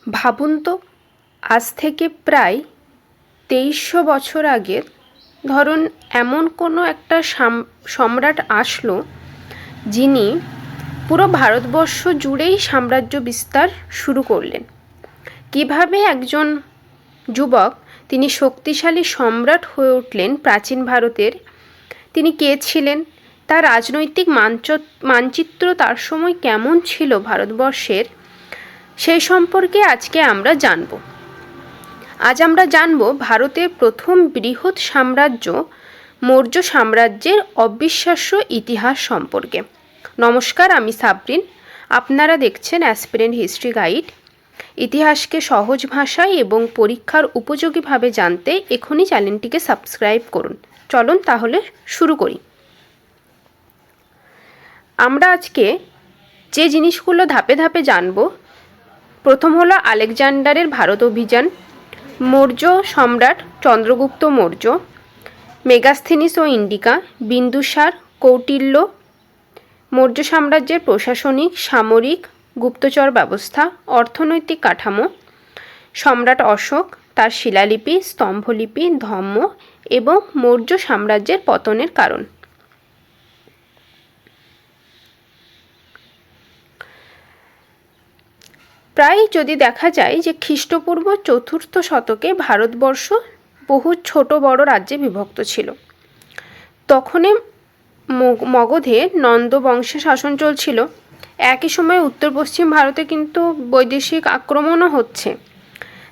ভাবুন তো, আজ থেকে প্রায় 2300 বছর আগে ধরুন এমন কোনো একটা সম্রাট আসলো যিনি পুরো ভারতবর্ষ জুড়েই সাম্রাজ্য বিস্তার শুরু করলেন। কিভাবে একজন যুবক তিনি শক্তিশালী সম্রাট হয়ে উঠলেন প্রাচীন ভারতের, তিনি কে ছিলেন, তার রাজনৈতিক মানচিত্র তার সময় কেমন ছিল ভারতবর্ষের, সেই সম্পর্কে আজকে আমরা জানব। আজ আমরা জানব ভারতের প্রথম বৃহৎ সাম্রাজ্য মৌর্য সাম্রাজ্যের অবিশ্বাস্য ইতিহাস সম্পর্কে। নমস্কার, আমি সাবরিন। আপনারা দেখছেন অ্যাসপিরেন্ট হিস্ট্রি গাইড। ইতিহাসকে সহজ ভাষায় এবং পরীক্ষার উপযোগীভাবে জানতে এখনই চ্যানেলটিকে সাবস্ক্রাইব করুন। চলুন তাহলে শুরু করি। আমরা আজকে যে জিনিসগুলো ধাপে ধাপে জানব, প্রথম হলো আলেকজান্ডারের ভারত অভিযান, মৌর্য সম্রাট চন্দ্রগুপ্ত মৌর্য, মেগাস্থেনিস ও ইন্ডিকা, বিন্দুসার, কৌটিল্য, মৌর্য সাম্রাজ্যের প্রশাসনিক, সামরিক, গুপ্তচর ব্যবস্থা, অর্থনৈতিক কাঠামো, সম্রাট অশোক, তার শিলালিপি, স্তম্ভলিপি, ধম্ম এবং মৌর্য সাম্রাজ্যের পতনের কারণ। প্রায় যদি দেখা যায় যে খ্রিস্টপূর্ব 4র্থ শতকে ভারতবর্ষ বহু ছোট বড় রাজ্যে বিভক্ত ছিল। তখনই মগধে নন্দ বংশের শাসন চলছিল। একই সময়ে উত্তর পশ্চিম ভারতে কিন্তু বৈদেশিক আক্রমণও হচ্ছে।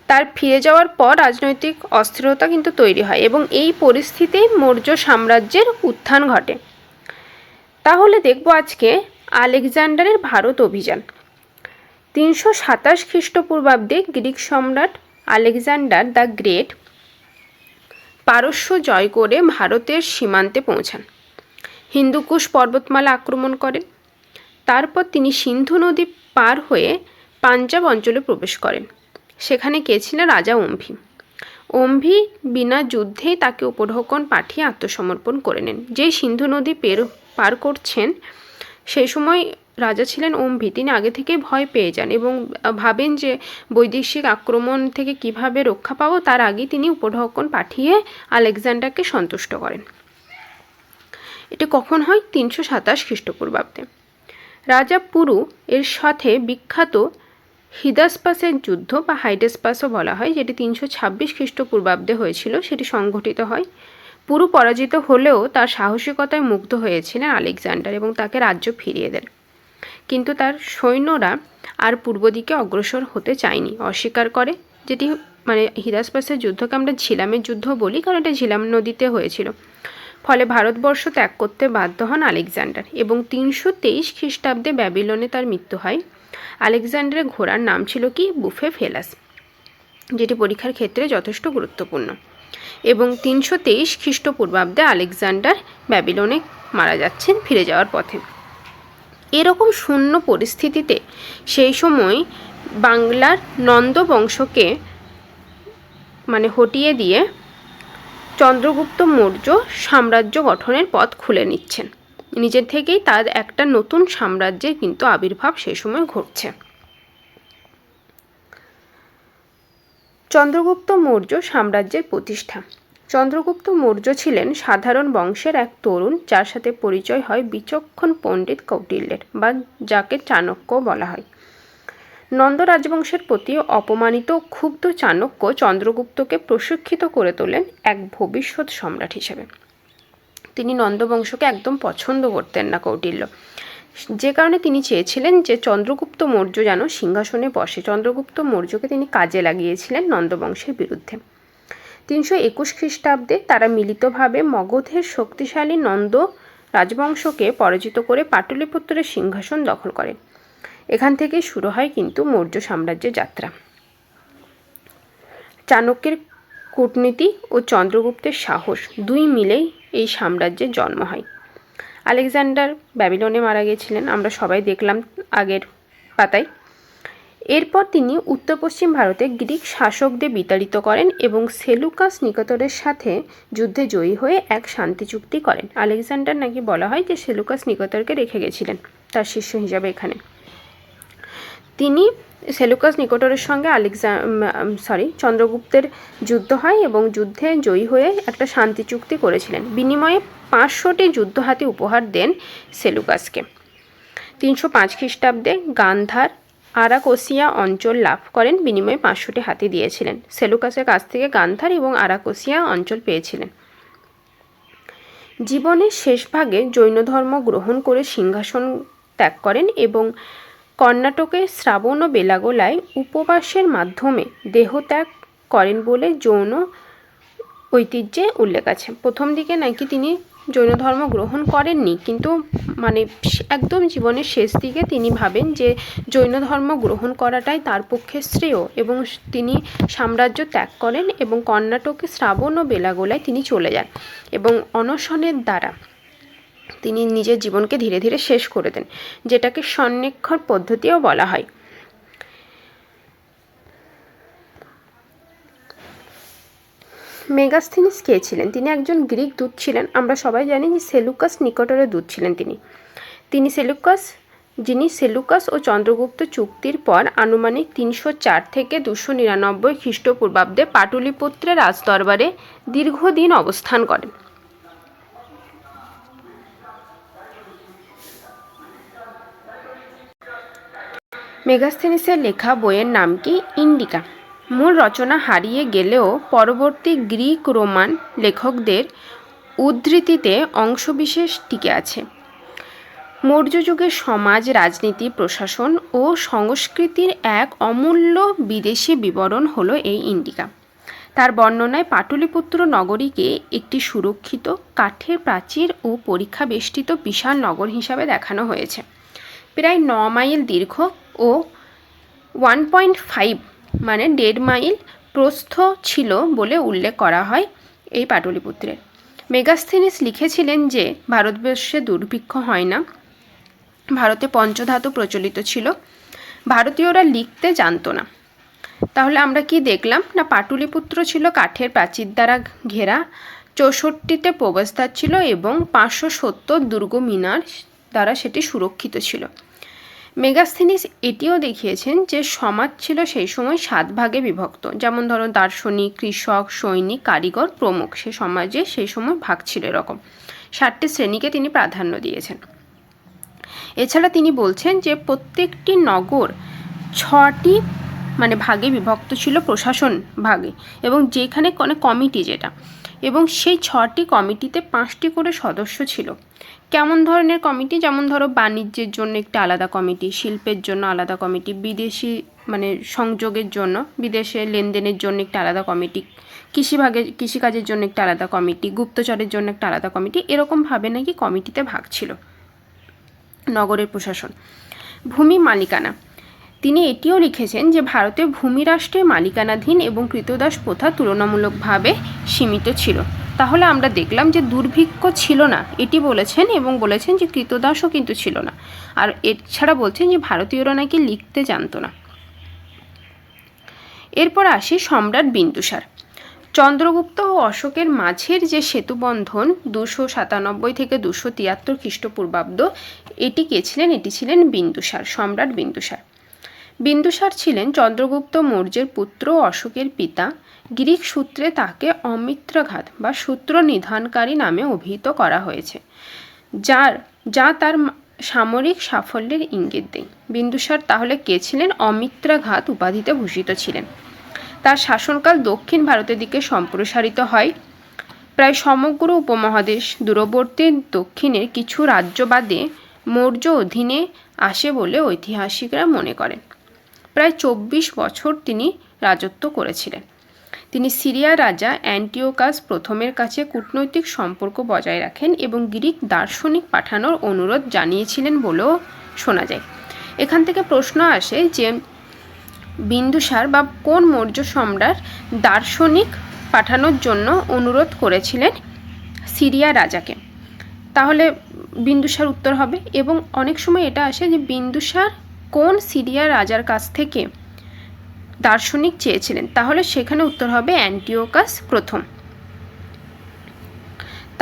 তার ফিরে যাওয়ার পর রাজনৈতিক অস্থিরতা কিন্তু তৈরি হয় এবং এই পরিস্থিতিতে মৌর্য সাম্রাজ্যের উত্থান ঘটে। তাহলে দেখব আজকে আলেকজান্ডারের ভারত অভিযান। 327 খ্রিস্টপূর্বাব্দে গ্রিক সম্রাট আলেকজান্ডার দ্য গ্রেট পারস্য জয় করে ভারতের সীমান্তে পৌঁছান। হিন্দুকুশ পর্বতমালা আক্রমণ করেন। তারপর তিনি সিন্ধু নদী পার হয়ে পাঞ্জাব অঞ্চলে প্রবেশ করেন। সেখানে কে ছিলেন? রাজা অম্ভি। অম্ভি বিনা যুদ্ধেই তাকে উপঢৌকন পাঠিয়ে আত্মসমর্পণ করে নেন। যেই সিন্ধু নদী পার করছেন সেই সময় রাজা ছিলেন অম্ভি। তিনি আগে থেকেই ভয় পেয়ে যান এবং ভাবেন যে বৈদেশিক আক্রমণ থেকে কিভাবে রক্ষা পাবো, তার আগেই তিনি উপঢৌকন পাঠিয়ে আলেকজান্ডারকে সন্তুষ্ট করেন। এটি কখন হয়? 327 খ্রিস্টপূর্বাব্দে। রাজা পুরু এর সাথে বিখ্যাত হিদাসপাসের যুদ্ধ বা হাইডেসপাসও বলা হয়, যেটি 326 খ্রিস্টপূর্বাব্দে হয়েছিল, সেটি সংঘটিত হয়। পুরু পরাজিত হলেও তার সাহসিকতায় মুগ্ধ হয়েছিলেন আলেকজান্ডার এবং তাকে রাজ্য ফিরিয়ে দেন। কিন্তু তার সৈন্যরা আর পূর্ব দিকে অগ্রসর হতে চায়নি, অস্বীকার করে। যেটি হিদাসপাসের যুদ্ধকে আমরা ঝিলামের যুদ্ধ বলি, কারণ এটা ঝিলাম নদীতে হয়েছিল। ফলে ভারতবর্ষ ত্যাগ করতে বাধ্য হন আলেকজান্ডার এবং 323 খ্রিস্টাব্দে ব্যাবিলনে তার মৃত্যু হয়। আলেকজান্ডারের ঘোড়ার নাম ছিল কি? বুফেফেলাস, যেটি পরীক্ষার ক্ষেত্রে যথেষ্ট গুরুত্বপূর্ণ। এবং 323 খ্রিস্টপূর্বাব্দে আলেকজান্ডার ব্যাবিলনে মারা যাচ্ছেন ফিরে যাওয়ার পথে। এরকম শূন্য পরিস্থিতিতে সেই সময় বাংলার নন্দ বংশকে হটিয়ে দিয়ে চন্দ্রগুপ্ত মৌর্য সাম্রাজ্য গঠনের পথ খুলে নিচ্ছেন। নিজের থেকেই তার একটা নতুন সাম্রাজ্যের কিন্তু আবির্ভাব সেই সময় ঘটছে। চন্দ্রগুপ্ত মৌর্য সাম্রাজ্যের প্রতিষ্ঠা। চন্দ্রগুপ্ত মৌর্য ছিলেন সাধারণ বংশের এক তরুণ, যার সাথে পরিচয় হয় বিচক্ষণ পণ্ডিত কৌটিল্যের, বা যাকে চাণক্য বলা হয়। নন্দ রাজবংশের প্রতি অপমানিত ক্ষুব্ধ চাণক্য চন্দ্রগুপ্তকে প্রশিক্ষিত করে তোলেন এক ভবিষ্যৎ সম্রাট হিসেবে। তিনি নন্দবংশকে একদম পছন্দ করতেন না কৌটিল্য, যে কারণে তিনি চেয়েছিলেন যে চন্দ্রগুপ্ত মৌর্য যেন সিংহাসনে বসে। চন্দ্রগুপ্ত মৌর্যকে তিনি কাজে লাগিয়েছিলেন নন্দবংশের বিরুদ্ধে। 321 খ্রিস্টাব্দে তারা মিলিতভাবে মগধের শক্তিশালী নন্দ রাজবংশকে পরাজিত করে পাটলিপুত্রের সিংহাসন দখল করেন। এখান থেকেই শুরু হয় কিন্তু মৌর্য সাম্রাজ্যের যাত্রা। চাণক্যের কূটনীতি ও চন্দ্রগুপ্তের সাহস দুই মিলেই এই সাম্রাজ্যের জন্ম হয়। আলেকজান্ডার ব্যাবিলনে মারা গিয়েছিলেন, আমরা সবাই দেখলাম আগের পাতায়। এরপর তিনি উত্তর পশ্চিম ভারতে গ্রিক শাসকদের বিতাড়িত করেন এবং সেলুকাস নিকেটরের সাথে যুদ্ধে জয়ী হয়ে এক শান্তি চুক্তি করেন। আলেকজান্ডার নাকি বলা হয় যে সেলুকাস নিকেটরকে রেখে গেছিলেন তার শিষ্য হিসাবে এখানে। তিনি সেলুকাস নিকটরের সঙ্গে চন্দ্রগুপ্তের যুদ্ধ হয় এবং যুদ্ধে জয়ী হয়ে একটা শান্তি চুক্তি করেছিলেন। বিনিময়ে 500টি যুদ্ধহাতি উপহার দেন সেলুকাসকে। 305 খ্রিস্টাব্দে গান্ধার আরাকোসিয়া অঞ্চল লাভ করেন, বিনিময়ে 500টি হাতি দিয়েছিলেন। সেলুকাসের কাছ থেকে গান্ধার এবং আরাকোসিয়া অঞ্চল পেয়েছিলেন। জীবনের শেষ ভাগে জৈন ধর্ম গ্রহণ করে সিংহাসন ত্যাগ করেন এবং কর্ণাটকের শ্রাবণ ও বেলাগোলায় উপবাসের মাধ্যমে দেহত্যাগ করেন বলে জৈন ঐতিহ্যে উল্লেখ আছে। প্রথম দিকে নাকি তিনি জৈন ধর্ম গ্রহণ করেননি, কিন্তু একদম জীবনের শেষ দিকে তিনি ভাবেন যে জৈন ধর্ম গ্রহণ করাটাই তার পক্ষে শ্রেয় এবং তিনি সাম্রাজ্য ত্যাগ করেন এবং কর্ণাটকে শ্রাবণ ও বেলাগোলায় তিনি চলে যান এবং অনশনের দ্বারা তিনি নিজের জীবনকে ধীরে ধীরে শেষ করে দেন, যেটাকে সন্নিক্ষর পদ্ধতিও বলা হয়। মেগাস্থিনিস কে ছিলেন? তিনি একজন গ্রিক দূত ছিলেন। আমরা সবাই জানি যে সেলুকাস নিকটরের দূত ছিলেন যিনি সেলুকাস ও চন্দ্রগুপ্ত চুক্তির পর আনুমানিক 304 থেকে 299 খ্রিস্টপূর্বাব্দে পাটলিপুত্রের রাজদরবারে দীর্ঘদিন অবস্থান করেন। মেগাস্থিনিসের লেখা বইয়ের নাম কি? ইন্ডিকা। মূল রচনা হারিয়ে গেলেও পরবর্তী গ্রিক রোমান লেখকদের উদ্ধৃতিতে অংশবিশেষ টিকে আছে। মৌর্য যুগের সমাজ, রাজনীতি, প্রশাসন ও সংস্কৃতির এক অমূল্য বিদেশি বিবরণ হলো এই ইন্ডিকা। তার বর্ণনায় পাটলিপুত্র নগরীকে একটি সুরক্ষিত কাঠের প্রাচীর ও পরীক্ষা বেষ্টিত বিশাল নগর হিসাবে দেখানো হয়েছে। প্রায় 9 মাইল দীর্ঘ ও 1.5 মানে 1.5 মাইল প্রস্থ ছিল বলে উল্লেখ করা হয় এই পাটলিপুত্রের। মেগাস্থিনিস লিখেছিলেন যে ভারতবর্ষে দুর্ভিক্ষ হয় না, ভারতে পঞ্চধাতু প্রচলিত ছিল, ভারতীয়রা লিখতে জানতো না। তাহলে আমরা কি দেখলাম না, পাটলিপুত্র ছিল কাঠের প্রাচীর দ্বারা ঘেরা, 64তে প্রবেশদ্বার ছিল এবং 570 দুর্গ মিনার দ্বারা সেটি সুরক্ষিত ছিল। মেগাস্থিনিস এটিও দেখিয়েছেন যে সমাজ ছিল সেই সময় 7 ভাগে বিভক্ত, যেমন ধরো দার্শনিক, কৃষক, সৈনিক, কারিগর প্রমুখ। সে সমাজে সেই সময় ভাগ ছিল এরকম 7টি শ্রেণীকে তিনি প্রাধান্য দিয়েছেন। এছাড়া তিনি বলছেন যে প্রত্যেকটি নগর 6টি ভাগে বিভক্ত ছিল, প্রশাসন ভাগে, এবং যেখানে কমিটি যেটা, এবং সেই 6টি কমিটিতে 5টি করে সদস্য ছিল। কেমন ধরনের কমিটি? যেমন ধরো বাণিজ্যের জন্য একটা আলাদা কমিটি, শিল্পের জন্য আলাদা কমিটি, বিদেশি সংযোগের জন্য, বিদেশে লেনদেনের জন্য একটা আলাদা কমিটি, কৃষিকাজের জন্য একটা আলাদা কমিটি, গুপ্তচরের জন্য একটা আলাদা কমিটি, এরকমভাবে নাকি কমিটিতে ভাগ ছিল নগরের প্রশাসন। ভূমি মালিকানা, তিনি এটিও লিখেছেন যে ভারতে ভূমি রাষ্ট্রের মালিকানাধীন এবং কৃতদাস প্রথা তুলনামূলকভাবে সীমিত ছিল। তাহলে আমরা দেখলাম যে দুর্ভিক্ষ ছিল না এটি বলেছেন, এবং বলেছেন যে কৃতদাসও কিন্তু ছিল না। আর এছাড়া বলছেন যে ভারতীয়রা নাকি লিখতে জানতো না। এরপর আসি সম্রাট বিন্দুসার। চন্দ্রগুপ্ত ও অশোকের মাঝের যে সেতুবন্ধন 297 থেকে 273 খ্রিস্টপূর্বাব্দ, এটি কে ছিলেন? এটি ছিলেন বিন্দুসার, সম্রাট বিন্দুসার। বিন্দুসার ছিলেন চন্দ্রগুপ্ত মৌর্যের পুত্র ও অশোকের পিতা। গ্রিক সূত্রে তাকে অমিত্রঘাত বা সূত্র নিধানকারী নামে অভিহিত করা হয়েছে, যা তার সামরিক সাফল্যের ইঙ্গিত দেয়। বিন্দুসার তাহলে কে ছিলেন? অমিত্রঘাত উপাধিতে ভূষিত ছিলেন। তার শাসনকাল দক্ষিণ ভারতের দিকে সম্প্রসারিত হয়। প্রায় সমগ্র উপমহাদেশ দূরবর্তী দক্ষিণের কিছু রাজ্য বাদে মৌর্য অধীনে আসে বলে ঐতিহাসিকরা মনে করেন। প্রায় 24 বছর তিনি রাজত্ব করেছিলেন। তিনি সিরিয়ার রাজা অ্যান্টিওকাস প্রথমের কাছে কূটনৈতিক সম্পর্ক বজায় রাখেন এবং গ্রিক দার্শনিক পাঠানোর অনুরোধ জানিয়েছিলেন বলেও শোনা যায়। এখান থেকে প্রশ্ন আসে যে বিন্দুসার বা কোন মৌর্য সম্রাট দার্শনিক পাঠানোর জন্য অনুরোধ করেছিলেন সিরিয়া রাজাকে? তাহলে বিন্দুসার উত্তর হবে। এবং অনেক সময় এটা আসে যে বিন্দুসার কোন সিরিয়া রাজার কাছ থেকে দার্শনিক চেয়েছিলেন, তাহলে সেখানে উত্তর হবে অ্যান্টিওকাস প্রথম।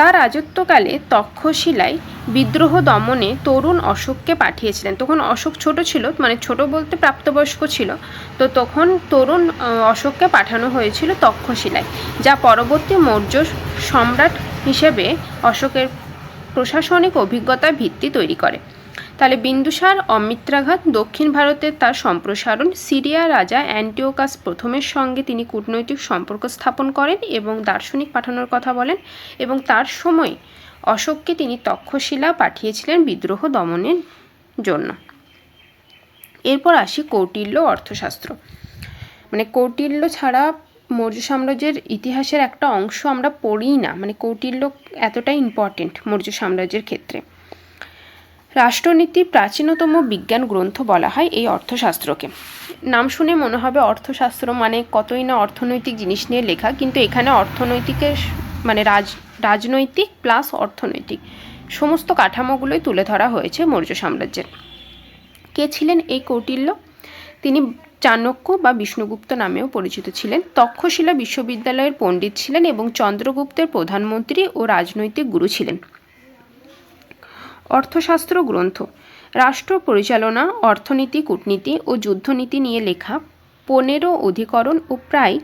তার রাজত্বকালে তক্ষশিলায় বিদ্রোহ দমনে তরুণ অশোককে পাঠিয়েছিলেন। তখন অশোক ছোট ছিল, মানে ছোট বলতে প্রাপ্তবয়স্ক ছিল, তো তখন তরুণ অশোককে পাঠানো হয়েছিল তক্ষশিলায়, যা পরবর্তী মৌর্য সম্রাট হিসেবে অশোকের প্রশাসনিক অভিজ্ঞতার ভিত্তি তৈরি করে। তাহলে বিন্দুসার অমিত্রাঘাত, দক্ষিণ ভারতের তার সম্প্রসারণ, সিরিয়া রাজা অ্যান্টিওকাস প্রথমের সঙ্গে তিনি কূটনৈতিক সম্পর্ক স্থাপন করেন এবং দার্শনিক পাঠানোর কথা বলেন, এবং তার সময় অশোককে তিনি তক্ষশিলা পাঠিয়েছিলেন বিদ্রোহ দমনের জন্য। এরপর আসি কৌটিল্য অর্থশাস্ত্র। মানে কৌটিল্য ছাড়া মৌর্য সাম্রাজ্যের ইতিহাসের একটা অংশ আমরা পড়িই না, মানে কৌটিল্য এতটাই ইম্পর্টেন্ট মৌর্য সাম্রাজ্যের ক্ষেত্রে। রাষ্ট্রনীতির প্রাচীনতম বিজ্ঞান গ্রন্থ বলা হয় এই অর্থশাস্ত্রকে। নাম শুনে মনে হবে অর্থশাস্ত্র মানে কতই না অর্থনৈতিক জিনিস নিয়ে লেখা, কিন্তু এখানে অর্থনৈতিকের মানে রাজনৈতিক প্লাস অর্থনৈতিক সমস্ত কাঠামোগুলোই তুলে ধরা হয়েছে মৌর্য সাম্রাজ্যের। কে ছিলেন এই কৌটিল্য? তিনি চাণক্য বা বিষ্ণুগুপ্ত নামেও পরিচিত ছিলেন। তক্ষশিলা বিশ্ববিদ্যালয়ের পণ্ডিত ছিলেন এবং চন্দ্রগুপ্তের প্রধানমন্ত্রী ও রাজনৈতিক গুরু ছিলেন। অর্থশাস্ত্র গ্রন্থ রাষ্ট্র পরিচালনা, অর্থনীতি, কূটনীতি ও যুদ্ধনীতি নিয়ে লেখা 15 অধিকরণ ও প্রায়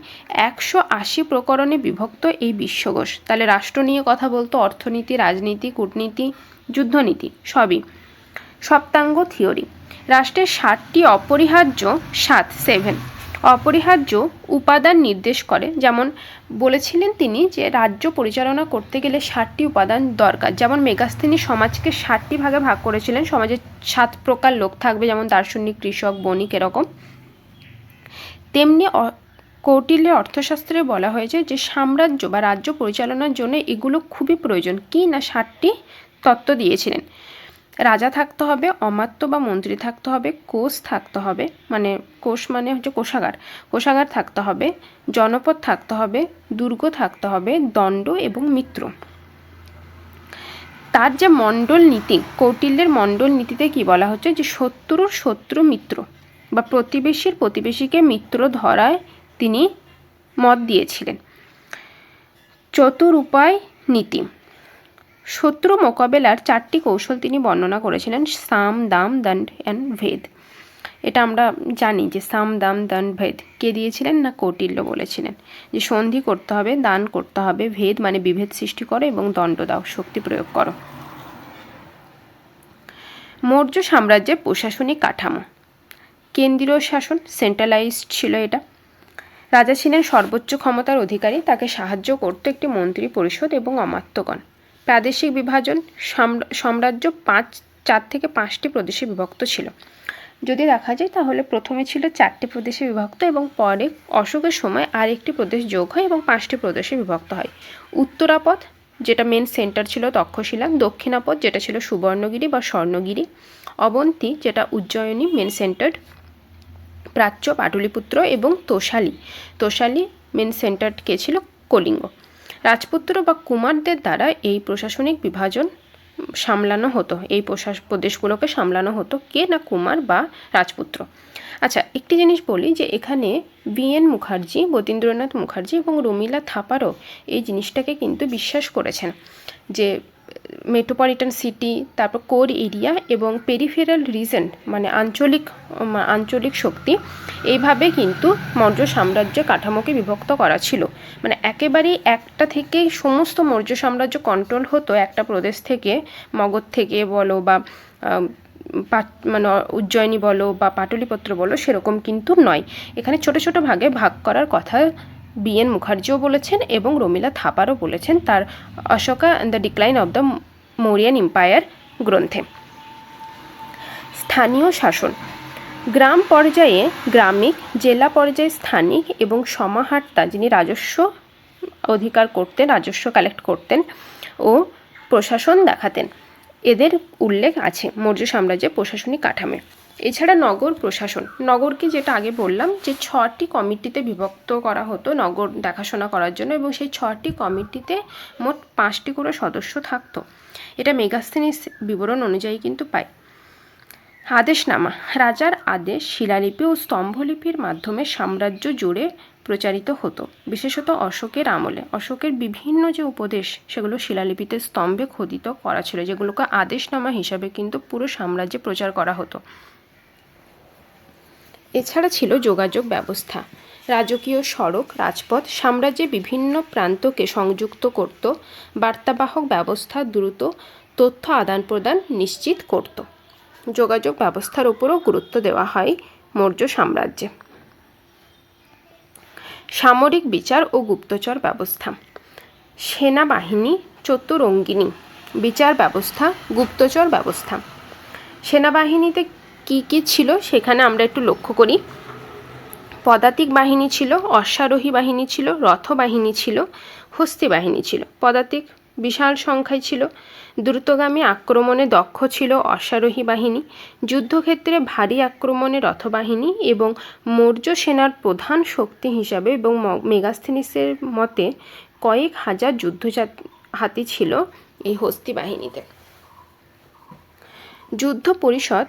180 প্রকরণে বিভক্ত এই বিশ্বকোষ। তাহলে রাষ্ট্র নিয়ে কথা বলতো, অর্থনীতি, রাজনীতি, কূটনীতি, যুদ্ধনীতি সবই। সপ্তাঙ্গ থিওরি রাষ্ট্রের 7টি অপরিহার্য 7 অপরিহার্য উপাদান নির্দেশ করে। যেমন বলেছিলেন তিনি যে রাজ্য পরিচালনা করতে গেলে 7টি উপাদান দরকার। যেমন মেগাস্থেনি সমাজকে 7টি ভাগে ভাগ করেছিলেন, সমাজে 7 প্রকার লোক থাকবে, যেমন দার্শনিক, কৃষক, বণিক এরকম। তেমনি কৌটিল্যের অর্থশাস্ত্রে বলা হয়েছে যে সাম্রাজ্য বা রাজ্য পরিচালনার জন্য এগুলো খুবই প্রয়োজন। কি না 7টি তত্ত্ব দিয়েছিলেন। রাজা থাকতে হবে, অমাত্য বা মন্ত্রী থাকতে হবে, কোষ থাকতে হবে, মানে কোষ মানে হচ্ছে কোষাগার, কোষাগার থাকতে হবে, জনপদ থাকতে হবে, দুর্গ থাকতে হবে, দণ্ড এবং মিত্র। তার যে মণ্ডল নীতি, কৌটিল্যের মণ্ডল নীতিতে কি বলা হচ্ছে যে শত্রুর শত্রু মিত্র বা প্রতিবেশীর প্রতিবেশীকে মিত্র ধরায় তিনি মত দিয়েছিলেন। চতুরুপায় নীতি শত্রু মোকাবেলার 4টি কৌশল তিনি বর্ণনা করেছিলেন। সাম, দাম, দণ্ড অ্যান্ড ভেদ। এটা আমরা জানি যে সাম, দাম, দণ্ড, ভেদ কে দিয়েছিলেন না কৌটিল্য বলেছিলেন যে সন্ধি করতে হবে, দান করতে হবে, ভেদ মানে বিভেদ সৃষ্টি করো, এবং দণ্ড দাও, শক্তি প্রয়োগ করো। মৌর্য সাম্রাজ্যের প্রশাসনিক কাঠামো কেন্দ্রীয় শাসন, সেন্ট্রালাইজড ছিল এটা। রাজা ছিলেন সর্বোচ্চ ক্ষমতার অধিকারী, তাকে সাহায্য করত একটি মন্ত্রী পরিষদ এবং অমাত্যগণ। প্রাদেশিক বিভাজন সাম্রাজ্য 4 থেকে 5টি প্রদেশে বিভক্ত ছিল। যদি দেখা যায় তাহলে প্রথমে ছিল 4টি প্রদেশে বিভক্ত এবং পরে অশোকের সময় আরেকটি প্রদেশ যোগ হয় এবং 5টি প্রদেশে বিভক্ত হয়। উত্তরাপথ যেটা মেন সেন্টার ছিল তক্ষশিলা, দক্ষিণাপথ যেটা ছিল সুবর্ণগিরি বা স্বর্ণগিরি, অবন্তী যেটা উজ্জয়িনী মেন সেন্টার, প্রাচ্য পাটলিপুত্র এবং তোষালি মেন সেন্টার কে ছিল কলিঙ্গ। রাজপুত্র বা কুমারদের দ্বারা এই প্রশাসনিক বিভাজন সামলানো হতো, এই প্রদেশগুলোকে সামলানো হতো কে না কুমার বা রাজপুত্র। আচ্ছা, একটি জিনিস বলি যে এখানে বি.এন. মুখার্জি, যতীন্দ্রনাথ মুখার্জি এবং রমিলা থাপারও এই জিনিসটাকে কিন্তু বিশ্বাস করেছেন যে মেট্রোপলিটন সিটি, তারপর কোর এরিয়া এবং পেরিফেরাল রিজন মানে আঞ্চলিক শক্তি, এইভাবে কিন্তু মৌর্য সাম্রাজ্যের কাঠামোকে বিভক্ত করা ছিল। মানে একেবারেই একটা থেকেই সমস্ত মৌর্য সাম্রাজ্য কন্ট্রোল হতো একটা প্রদেশ থেকে, মগধ থেকে বলো বা মানে উজ্জয়িনী বলো বা পাটলিপুত্র বলো, সেরকম কিন্তু নয়। এখানে ছোট ছোট ভাগে ভাগ করার কথা বি.এন. মুখার্জিও বলেছেন এবং রমিলা থাপারও বলেছেন তার Ashoka and the decline of the Mauryan empire গ্রন্থে। স্থানীয় শাসন গ্রাম পর্যায়ে গ্রামিক, জেলা পর্যায়ে স্থানিক এবং সমাহর্তা যিনি রাজস্ব অধিকার করতেন, রাজস্ব কালেক্ট করতেন ও প্রশাসন দেখাতেন, এদের উল্লেখ আছে মৌর্য সাম্রাজ্যের প্রশাসনিক কাঠামো। এছাড়া নগর প্রশাসন, নগরকে যেটা আগে বললাম যে 6টি কমিটিতে বিভক্ত করা হতো নগর দেখাশোনা করার জন্য, এবং সেই 6টি কমিটিতে মোট 5টি করে সদস্য থাকতো। এটা মেগাস্থেনিস বিবরণ অনুযায়ী কিন্তু পাই। আদেশনামা রাজার আদেশ শিলালিপি ও স্তম্ভলিপির মাধ্যমে সাম্রাজ্য জুড়ে প্রচারিত হতো, বিশেষত অশোকের আমলে। অশোকের বিভিন্ন যে উপদেশ সেগুলো শিলালিপিতে স্তম্ভে খোদিত করা ছিল, যেগুলোকে আদেশনামা হিসাবে কিন্তু পুরো সাম্রাজ্যে প্রচার করা হতো। এছাড়া ছিল যোগাযোগ ব্যবস্থা। রাজকীয় সড়ক, রাজপথ সাম্রাজ্যের বিভিন্ন প্রান্তকে সংযুক্ত করত। বার্তাবাহক ব্যবস্থা দ্রুত তথ্য আদান প্রদান নিশ্চিত করত। যোগাযোগ ব্যবস্থার উপরও গুরুত্ব দেওয়া হয় মৌর্য সাম্রাজ্যে। সামরিক বিচার ও গুপ্তচর ব্যবস্থা। সেনাবাহিনী চতুরঙ্গিনী, বিচার ব্যবস্থা, গুপ্তচর ব্যবস্থা। সেনাবাহিনীতে কি কি ছিল সেখানে আমরা একটু লক্ষ্য করি। পদাতিক বাহিনী ছিল, অশ্বারোহী বাহিনী ছিল, রথবাহিনী ছিল, হস্তি বাহিনী ছিল। পদাতিক বিশাল সংখ্যায় ছিল। দ্রুতগামী আক্রমণে দক্ষ ছিল অশ্বারোহী বাহিনী, যুদ্ধক্ষেত্রে ভারী আক্রমণে রথবাহিনী, এবং মৌর্য সেনার প্রধান শক্তি হিসাবে এবং মেগাস্থেনিসের মতে কয়েক হাজার হাতি ছিল এই হস্তি বাহিনীতে। যুদ্ধ পরিষদ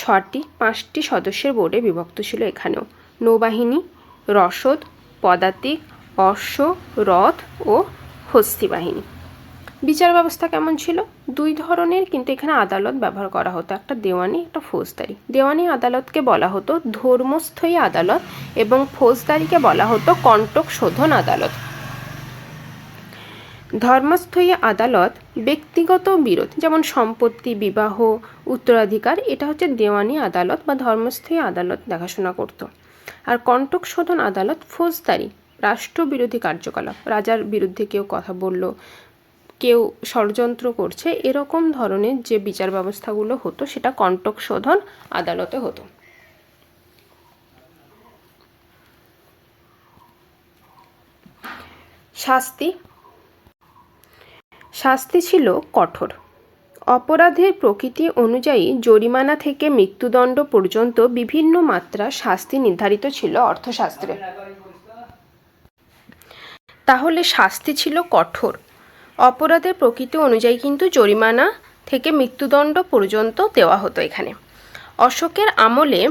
5টি সদস্যের বোর্ডে বিভক্ত ছিল এখানেও। নৌবাহিনী, রসদ, পদাতিক, অশ্ব, রথ ও হস্তি বাহিনী। বিচার ব্যবস্থা কেমন ছিল? 2 ধরনের কিন্তু এখানে আদালত ব্যবহার করা হতো, একটা দেওয়ানি, একটা ফৌজদারি। দেওয়ানি আদালতকে বলা হতো ধর্মস্থয়ী আদালত এবং ফৌজদারিকে বলা হতো কণ্টক শোধন আদালত। ধর্মস্থয়ী আদালত ব্যক্তিগত বিরোধ, যেমন সম্পত্তি, বিবাহ, উত্তরাধিকার, এটা হচ্ছে দেওয়ানি আদালত বা ধর্মস্থয়ী আদালত দেখাশোনা করত। আর কণ্টক শোধন আদালত ফৌজদারি, রাষ্ট্রবিরোধী কার্যকলাপ, রাজার বিরুদ্ধে কেউ কথা বলল, কেউ ষড়যন্ত্র করছে, এরকম ধরনের যে বিচার ব্যবস্থাগুলো হতো সেটা কণ্টক শোধন আদালতে হতো। শাস্তি ছিল কঠোর। অপরাধের প্রকৃতি অনুযায়ী জরিমানা থেকে মৃত্যুদণ্ড পর্যন্ত বিভিন্ন মাত্রা শাস্তি নির্ধারিত ছিল অর্থশাস্ত্রে। তাহলে শাস্তি ছিল কঠোর। অপরাধের প্রকৃতি অনুযায়ী কিন্তু জরিমানা থেকে মৃত্যুদণ্ড পর্যন্ত দেওয়া হতো এখানে। অশোকের আমলে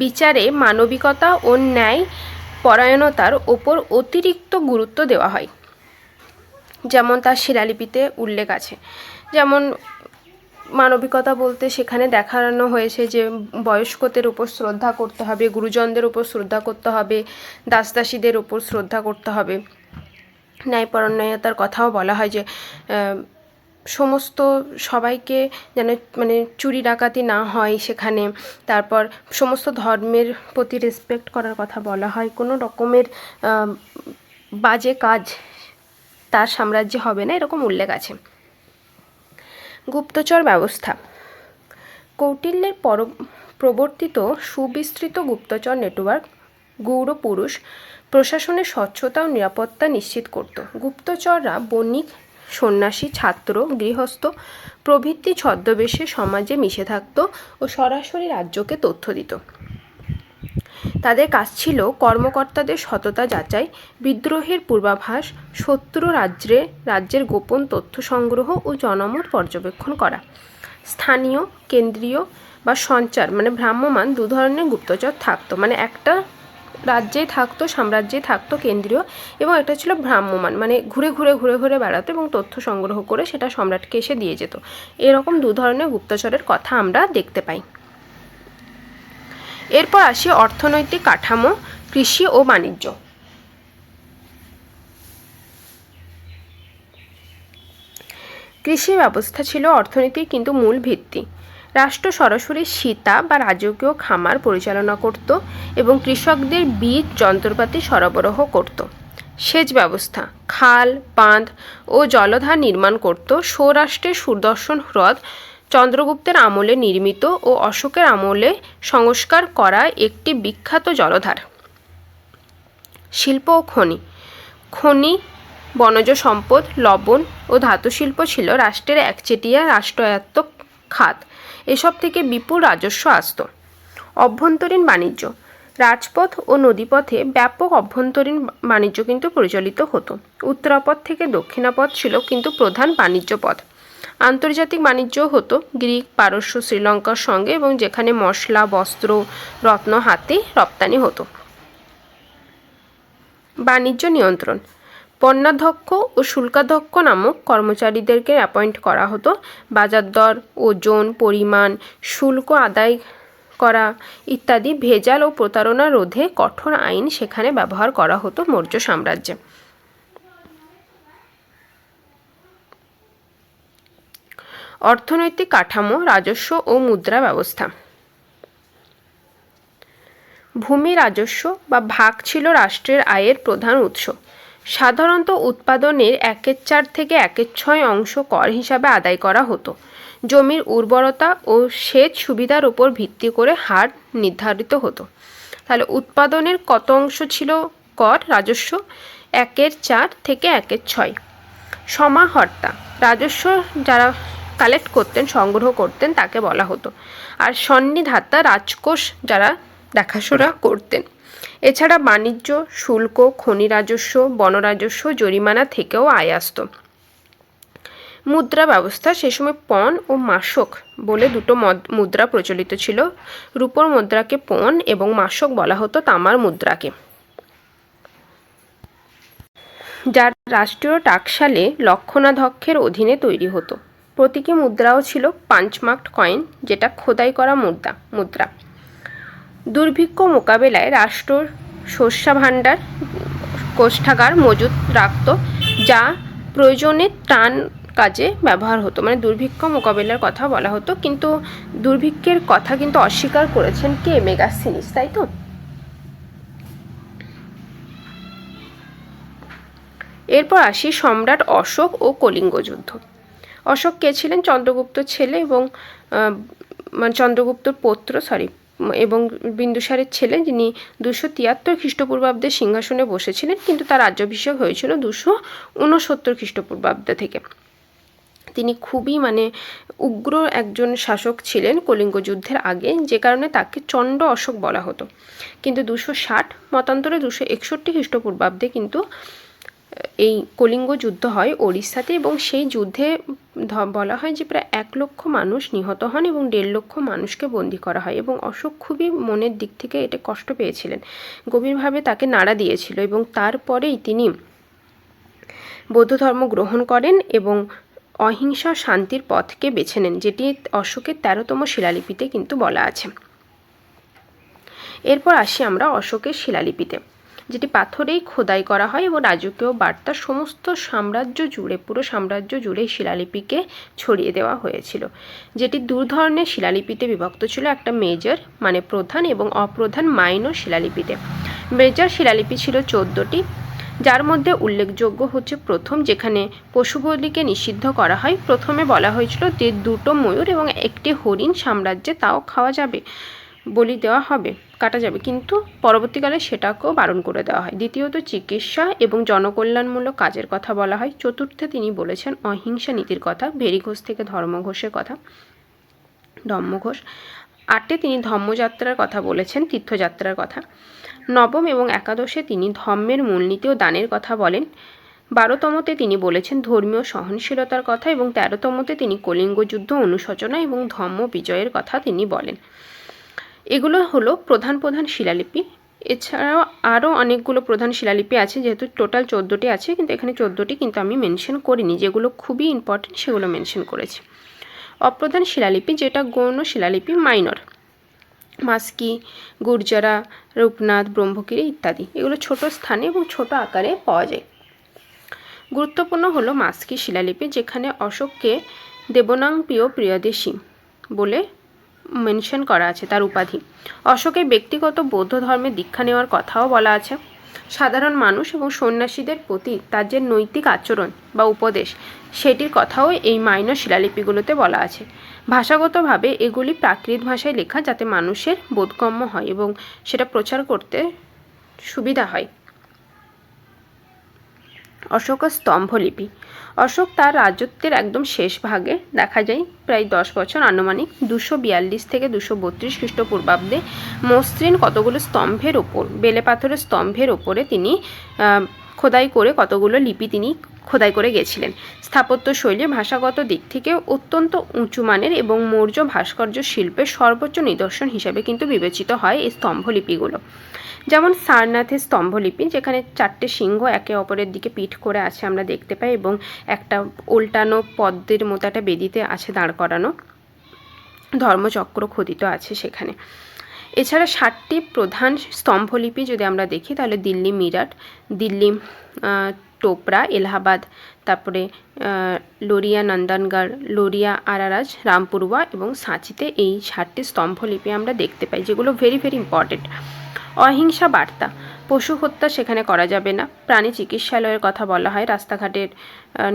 বিচারে মানবিকতা ও ন্যায় পরায়ণতার ওপর অতিরিক্ত গুরুত্ব দেওয়া হয়, যেমন তার শিলালিপিতে উল্লেখ আছে। যেমন মানবিকতা বলতে সেখানে দেখানো হয়েছে যে বয়স্কদের উপর শ্রদ্ধা করতে হবে, গুরুজনদের উপর শ্রদ্ধা করতে হবে, দাসদাসীদের উপর শ্রদ্ধা করতে হবে। ন্যায়পরায়ণতার কথাও বলা হয় যে সমস্ত সবাইকে যেন মানে চুরি ডাকাতি না হয় সেখানে। তারপর সমস্ত ধর্মের প্রতি রেসপেক্ট করার কথা বলা হয়। কোনো রকমের বাজে কাজ তার সাম্রাজ্যে হবে না, এরকম উল্লেখ আছে। গুপ্তচর ব্যবস্থা। কৌটিল্যের প্রবর্তিত সুবিস্তৃত গুপ্তচর নেটওয়ার্ক গৌড়পুরুষ প্রশাসনের স্বচ্ছতা ও নিরাপত্তা নিশ্চিত করত। গুপ্তচররা বণিক, সন্ন্যাসী, ছাত্র, গৃহস্থ প্রভৃতি ছদ্মবেশে সমাজে মিশে থাকত ও সরাসরি রাজ্যকে তথ্য দিত। তাদের কাজ ছিল কর্মকর্তাদের সততা যাচাই, বিদ্রোহের পূর্বাভাস, শত্রু রাজ্যের গোপন তথ্য সংগ্রহ ও জনমত পর্যবেক্ষণ করা। স্থানীয়, কেন্দ্রীয় বা সঞ্চার মানে ভ্রাম্যমাণ 2 ধরনের গুপ্তচর থাকতো। মানে একটা রাজ্যেই থাকতো, সাম্রাজ্যেই থাকতো কেন্দ্রীয়, এবং একটা ছিল ভ্রাম্যমাণ, মানে ঘুরে ঘুরে বেড়াতো এবং তথ্য সংগ্রহ করে সেটা সম্রাটকে এসে দিয়ে যেত। এরকম 2 ধরনের গুপ্তচরের কথা আমরা দেখতে পাই। এরপর আসি অর্থনৈতিক কাঠামো, কৃষি ও বাণিজ্য। কৃষি ব্যবস্থা ছিল অর্থনীতির কিন্তু মূল ভিত্তি। রাষ্ট্র সরাসরি সীতা বা রাজকীয় খামার পরিচালনা করত এবং কৃষকদের বীজ, যন্ত্রপাতি সরবরাহ করত। সেচ ব্যবস্থা, খাল, বাঁধ ও জলধার নির্মাণ করত। সৌরাষ্ট্রের সুদর্শন হ্রদ চন্দ্রগুপ্তের আমলে নির্মিত ও অশোকের আমলে সংস্কার করা একটি বিখ্যাত জলধার। শিল্প ও খনি, বনজ সম্পদ, লবণ ও ধাতু শিল্প ছিল রাষ্ট্রের একচেটিয়া রাষ্ট্রায়ত্ত খাত। এসব থেকে বিপুল রাজস্ব আসত। অভ্যন্তরীণ বাণিজ্য। রাজপথ ও নদীপথে ব্যাপক অভ্যন্তরীণ বাণিজ্য কিন্তু পরিচালিত হতো। উত্তরাপথ থেকে দক্ষিণাপথ ছিল কিন্তু প্রধান বাণিজ্য পথ। আন্তর্জাতিক বাণিজ্য হতো গ্রিক, পারস্য, শ্রীলঙ্কার সঙ্গে, এবং যেখানে মশলা, বস্ত্র, রত্ন, হাতি রপ্তানি হতো। বাণিজ্য নিয়ন্ত্রণ। পণ্যাধ্যক্ষ ও শুল্কাধ্যক্ষ নামক কর্মচারীদেরকে অ্যাপয়েন্ট করা হতো। বাজার দর, ওজন, পরিমাণ, শুল্ক আদায় করা ইত্যাদি ভেজাল ও প্রতারণা রোধে কঠোর আইন সেখানে ব্যবহার করা হতো মৌর্য সাম্রাজ্যে। অর্থনৈতিক কাঠামো, রাজস্ব ও মুদ্রা ব্যবস্থা। ভূমি রাজস্ব বা ভাগ ছিল রাষ্ট্রের আয়ের প্রধান উৎস। সাধারণত উৎপাদনের 1/4 থেকে 1/6 অংশ কর হিসাবে আদায় করা হতো। জমির উর্বরতা ও সেচ সুবিধার উপর ভিত্তি করে হার নির্ধারিত হতো। তাহলে উৎপাদনের কত অংশ ছিল কর, রাজস্ব? 1/4 থেকে 1/6। সমাহর্তা, রাজস্ব যারা কালেক্ট করতেন, সংগ্রহ করতেন, তাকে বলা হতো। আর সন্নিধাতা, রাজকোষ যারা দেখাশোনা করতেন। এছাড়া বাণিজ্য, শুল্ক, খনি রাজস্ব, বন রাজস্ব, জরিমানা থেকেও আয় আসত। মুদ্রা ব্যবস্থা। সে সময় পণ ও মাসক বলে দুটো মুদ্রা প্রচলিত ছিল। রূপোর মুদ্রাকে পণ এবং মাসক বলা হতো তামার মুদ্রাকে। যার রাষ্ট্রীয় টাকশালে লক্ষণাধ্যক্ষের অধীনে তৈরি হতো। প্রতীকী মুদ্রাও ছিল পাঞ্চমার্কড কয়েন, যেটা খোদাই করা মুদ্রা। দুর্ভিক্ষ মোকাবেলায় রাষ্ট্র শস্যভাণ্ডার, কোষাগার মজুত রাখত, যা প্রয়োজনে ত্রাণ কাজে ব্যবহার হতো। মানে দুর্ভিক্ষ মোকাবেলার কথা বলা হতো, কিন্তু দুর্ভিক্ষের কথা কিন্তু অস্বীকার করেছেন কে? মেগাসথিনিস, তাই তো? এরপর আসি সম্রাট অশোক ও কলিঙ্গ যুদ্ধ। অশোক কে ছিলেন? চন্দ্রগুপ্তর ছেলে এবং চন্দ্রগুপ্তর পৌত্র এবং বিন্দুসারের ছেলে, যিনি 273 খ্রিস্টপূর্বাব্দে সিংহাসনে বসেছিলেন, কিন্তু তার রাজ্যাভিষেক হয়েছিল 269 খ্রিস্টপূর্বাব্দ থেকে। তিনি খুবই উগ্র একজন শাসক ছিলেন কলিঙ্গ যুদ্ধের আগে, যে কারণে তাকে চণ্ড অশোক বলা হতো। কিন্তু 260 মতান্তরে 261 খ্রিস্টপূর্বাব্দে কিন্তু এই কলিঙ্গ যুদ্ধ হয় ওড়িশাতে, এবং সেই যুদ্ধে বলা হয় যে প্রায় 1 লক্ষ মানুষ নিহত হন এবং 1.5 লক্ষ মানুষকে বন্দী করা হয়। এবং অশোক খুবই মনের দিক থেকে এটা কষ্ট পেয়েছিলেন, গভীরভাবে তাকে নাড়া দিয়েছিল, এবং তারপরেই তিনি বৌদ্ধ ধর্ম গ্রহণ করেন এবং অহিংসা শান্তির পথকে বেছে নেন, যেটি অশোকের 13তম শিলালিপিতে কিন্তু বলা আছে। এরপর আসি আমরা অশোকের শিলালিপিতে, যেটি পাথরেই খোদাই করা হয় এবং রাজকীয় বার্তা সমস্ত সাম্রাজ্য জুড়ে, পুরো সাম্রাজ্য জুড়ে শিলালিপিকে ছড়িয়ে দেওয়া হয়েছিল, যেটি 2 ধরনের শিলালিপিতে বিভক্ত ছিল। একটা মেজর প্রধান এবং অপ্রধান মাইনর শিলালিপিতে। মেজর শিলালিপি ছিল 14টি, যার মধ্যে উল্লেখযোগ্য হচ্ছে প্রথম, যেখানে পশু বলিকে নিষিদ্ধ করা হয়। প্রথমে বলা হয়েছিল যে 2টো ময়ূর এবং 1টি হরিণ সাম্রাজ্যে তাও খাওয়া যাবে, বলি দেওয়া হবে, কাটা যাবে, কিন্তু পরবর্তীকালে সেটাকেও বারণ করে দেওয়া হয়। দ্বিতীয়ত চিকিৎসা এবং জনকল্যাণমূলক কাজের কথা বলা হয়। চতুর্থে তিনি বলেছেন অহিংসা নীতির কথা, ভেরিঘোষ থেকে ধর্মঘোষের কথা, ধম্মঘোষ। 8 তিনি ধম্মযাত্রার কথা বলেছেন, তীর্থযাত্রার কথা। নবম এবং একাদশে তিনি ধর্মের মূলনীতি ও দানের কথা বলেন। 12তমতে তিনি বলেছেন ধর্মীয় সহনশীলতার কথা, এবং 13তমতে তিনি কলিঙ্গ যুদ্ধ অনুশোচনা এবং ধম্ম বিজয়ের কথা তিনি বলেন। এগুলো হলো প্রধান প্রধান শিলালিপি। এছাড়াও আরও অনেকগুলো প্রধান শিলালিপি আছে, যেহেতু টোটাল 14টি আছে, কিন্তু এখানে 14টি কিন্তু আমি মেনশন করিনি, যেগুলো খুবই ইম্পর্টেন্ট সেগুলো মেনশন করেছি। অপ্রধান শিলালিপি, যেটা গৌণ শিলালিপি, মাইনর, মাস্কি, গুর্জারা, রূপনাথ, ব্রহ্মগিরি ইত্যাদি, এগুলো ছোট স্থানে এবং ছোট আকারে পাওয়া যায়। গুরুত্বপূর্ণ হলো মাস্কি শিলালিপি, যেখানে অশোককে দেবনাং প্রিয়দেশী বলে মেনশন করা আছে, তার উপাধি। অশোকের ব্যক্তিগত বৌদ্ধ ধর্মের দীক্ষা নেওয়ার কথাও বলা আছে। সাধারণ মানুষ এবং সন্ন্যাসীদের প্রতি তার যে নৈতিক আচরণ বা উপদেশ, সেটির কথাও এই মাইনর শিলালিপিগুলোতে বলা আছে। ভাষাগতভাবে এগুলি প্রাকৃত ভাষায় লেখা, যাতে মানুষের বোধগম্য হয় এবং সেটা প্রচার করতে সুবিধা হয়। অশোকের স্তম্ভলিপি। অশোক তার রাজত্বের একদম শেষ ভাগে, দেখা যায় প্রায় 10 বছর, আনুমানিক 242 থেকে 232 খ্রিস্টপূর্বাব্দে মসৃণ কতগুলো স্তম্ভের ওপর, বেলে পাথরের স্তম্ভের ওপরে তিনি খোদাই করে কতগুলো লিপি তিনি খোদাই করে গেছিলেন। স্থাপত্য শৈলী ভাষাগত দিক থেকে অত্যন্ত উঁচু মানের এবং মৌর্য ভাস্কর্য শিল্পের সর্বোচ্চ নিদর্শন হিসেবে কিন্তু বিবেচিত হয় এই স্তম্ভলিপিগুলো। যেমন সারনাথের স্তম্ভলিপি, যেখানে 4টে সিংহ একে অপরের দিকে পিঠ করে আছে আমরা দেখতে পাই, এবং একটা উল্টানো পদ্মের মতো একটা বেদিতে আছে দাঁড় করানো, ধর্মচক্র খোদিত আছে সেখানে। এছাড়া 7টি প্রধান স্তম্ভলিপি যদি আমরা দেখি তাহলে দিল্লি মিরাট, দিল্লি টোপরা, এলাহাবাদ, তারপরে লোরিয়া নন্দনগড়, লোরিয়া আরারাজ, রামপুরওয়া এবং সাঁচিতে এই 7টি স্তম্ভলিপি আমরা দেখতে পাই, যেগুলো ভেরি ভেরি ইম্পর্টেন্ট। অহিংসা বার্তা, পশু হত্যা সেখানে করা যাবে না। প্রাণী চিকিৎসালয়ের কথা বলা হয়, রাস্তাঘাটের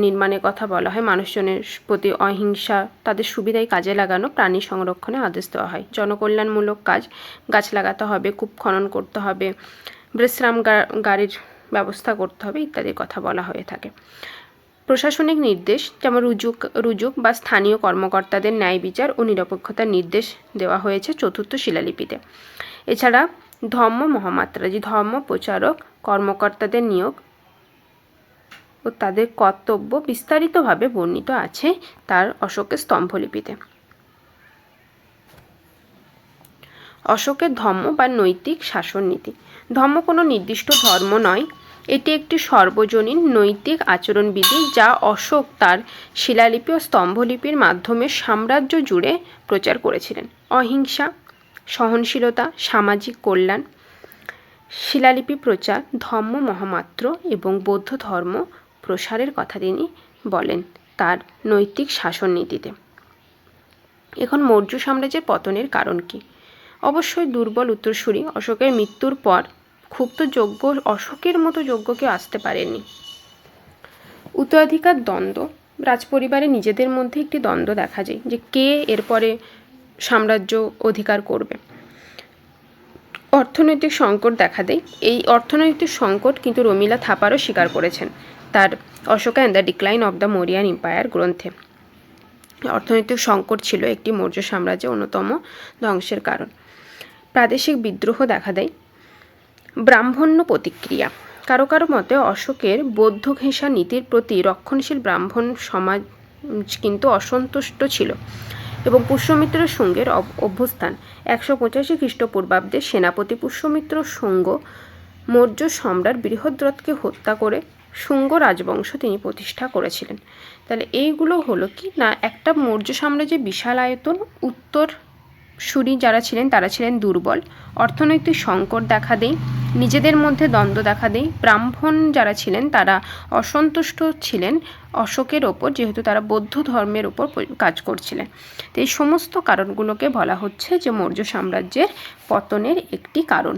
নির্মাণের কথা বলা হয়, মানুষজনের প্রতি অহিংসা, তাদের সুবিধায় কাজে লাগানো, প্রাণী সংরক্ষণে আদেশ দেওয়া হয়। জনকল্যাণমূলক কাজ, গাছ লাগাতে হবে, কূপ খনন করতে হবে, বিশ্রাম গাড়ির ব্যবস্থা করতে হবে ইত্যাদির কথা বলা হয়ে থাকে। প্রশাসনিক নির্দেশ, যেমন রুজুক বা স্থানীয় কর্মকর্তাদের ন্যায় বিচার ও নিরপেক্ষতার নির্দেশ দেওয়া হয়েছে 4র্থ শিলালিপিতে। এছাড়া ধর্ম মহামাত্রা, যে ধর্ম প্রচারক কর্মকর্তাদের নিয়োগ ও তাদের কর্তব্য বিস্তারিতভাবে বর্ণিত আছে তার অশোকের স্তম্ভলিপিতে। অশোকের ধর্ম বা নৈতিক শাসন নীতি। ধর্ম কোনো নির্দিষ্ট ধর্ম নয়, এটি একটি সর্বজনীন নৈতিক আচরণবিধি যা অশোক তার শিলালিপি ও স্তম্ভলিপির মাধ্যমে সাম্রাজ্য জুড়ে প্রচার করেছিলেন। অহিংসা, সহনশীলতা, সামাজিক কল্যাণ, শিলালিপি প্রচার, ধর্ম মহামাত্র এবং বৌদ্ধ ধর্ম প্রসারের কথা তিনি বলেন তার নৈতিক শাসন নীতিতে। এখন মৌর্য সাম্রাজ্যের পতনের কারণ কি? অবশ্যই দুর্বল উত্তরসূরি। অশোকের মৃত্যুর পর খুব তো যোগ্য, অশোকের মতো যোগ্য কেউ আসতে পারেনি। উত্তরাধিকার দ্বন্দ্ব, রাজপরিবারে নিজেদের মধ্যে একটি দ্বন্দ্ব দেখা যায় যে কে এরপরে সাম্রাজ্য অধিকার করবে। অর্থনৈতিক সংকট দেখা দেয়। এই অর্থনৈতিক সংকট কিন্তু রমিলা থাপারও স্বীকার করেছেন তার Ashoka and the decline of the Mauryan empire গ্রন্থে। অর্থনৈতিক সংকট ছিল একটি মৌর্য সাম্রাজ্যের অন্যতম ধ্বংসের কারণ। প্রাদেশিক বিদ্রোহ দেখা দেয়। ব্রাহ্মণ্য প্রতিক্রিয়া, কারো কারো মতে অশোকের বৌদ্ধ ঘেঁষা নীতির প্রতি রক্ষণশীল ব্রাহ্মণ সমাজ কিন্তু অসন্তুষ্ট ছিল এবং পুষ্যমিত্র শুঙ্গের অভ্যুত্থান 185 খ্রিস্টপূর্বাব্দে সেনাপতি পুষ্যমিত্র শুঙ্গ মৌর্য সম্রাট বৃহদ্রথকে হত্যা করে শুঙ্গ রাজবংশ তিনি প্রতিষ্ঠা করেছিলেন। তাহলে এইগুলো হলো কি না, একটা মৌর্য সাম্রাজ্যের বিশাল আয়তন, উত্তরসূরি যারা ছিলেন তারা ছিলেন দুর্বল, অর্থনৈতিক সংকট দেখা দেয়, নিজেদের মধ্যে দ্বন্দ্ব দেখা দেয়, ব্রাহ্মণ যারা ছিলেন তারা অসন্তুষ্ট ছিলেন অশোকের ওপর, যেহেতু তারা বৌদ্ধ ধর্মের ওপর কাজ করছিলেন। তো এই সমস্ত কারণগুলোকে বলা হচ্ছে যে মৌর্য সাম্রাজ্যের পতনের একটি কারণ।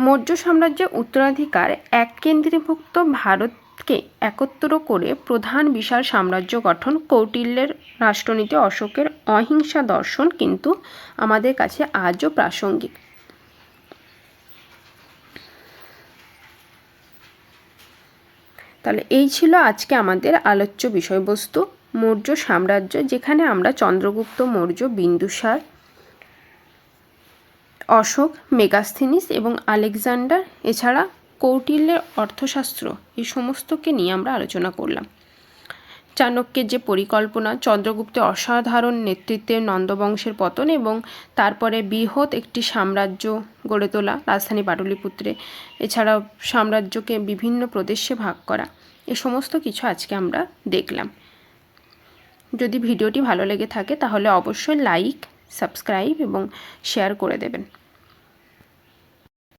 মৌর্য সাম্রাজ্যের উত্তরাধিকার এক কেন্দ্রীভুক্ত ভারতকে একত্র করে প্রধান বিশাল সাম্রাজ্য গঠন, কৌটিল্যের রাষ্ট্রনীতি, অশোকের অহিংসা দর্শন কিন্তু আমাদের কাছে আজও প্রাসঙ্গিক। তাহলে এই ছিল আজকে আমাদের আলোচ্য বিষয়বস্তু, মৌর্য সাম্রাজ্য, যেখানে আমরা চন্দ্রগুপ্ত মৌর্য, বিন্দুসার, অশোক, মেগাস্থিনিস এবং আলেকজান্ডার, এছাড়া কৌটিল্যের অর্থশাস্ত্র, এই সমস্তকে নিয়ে আমরা আলোচনা করলাম। চাণক্যের যে পরিকল্পনা, চন্দ্রগুপ্তের অসাধারণ নেতৃত্বে নন্দবংশের পতন এবং তারপরে বৃহৎ একটি সাম্রাজ্য গড়ে তোলা রাজধানী পাটলিপুত্রে, এছাড়াও সাম্রাজ্যকে বিভিন্ন প্রদেশে ভাগ করা, এ সমস্ত কিছু আজকে আমরা দেখলাম। যদি ভিডিওটি ভালো লেগে থাকে তাহলে অবশ্যই লাইক, সাবস্ক্রাইব এবং শেয়ার করে দেবেন।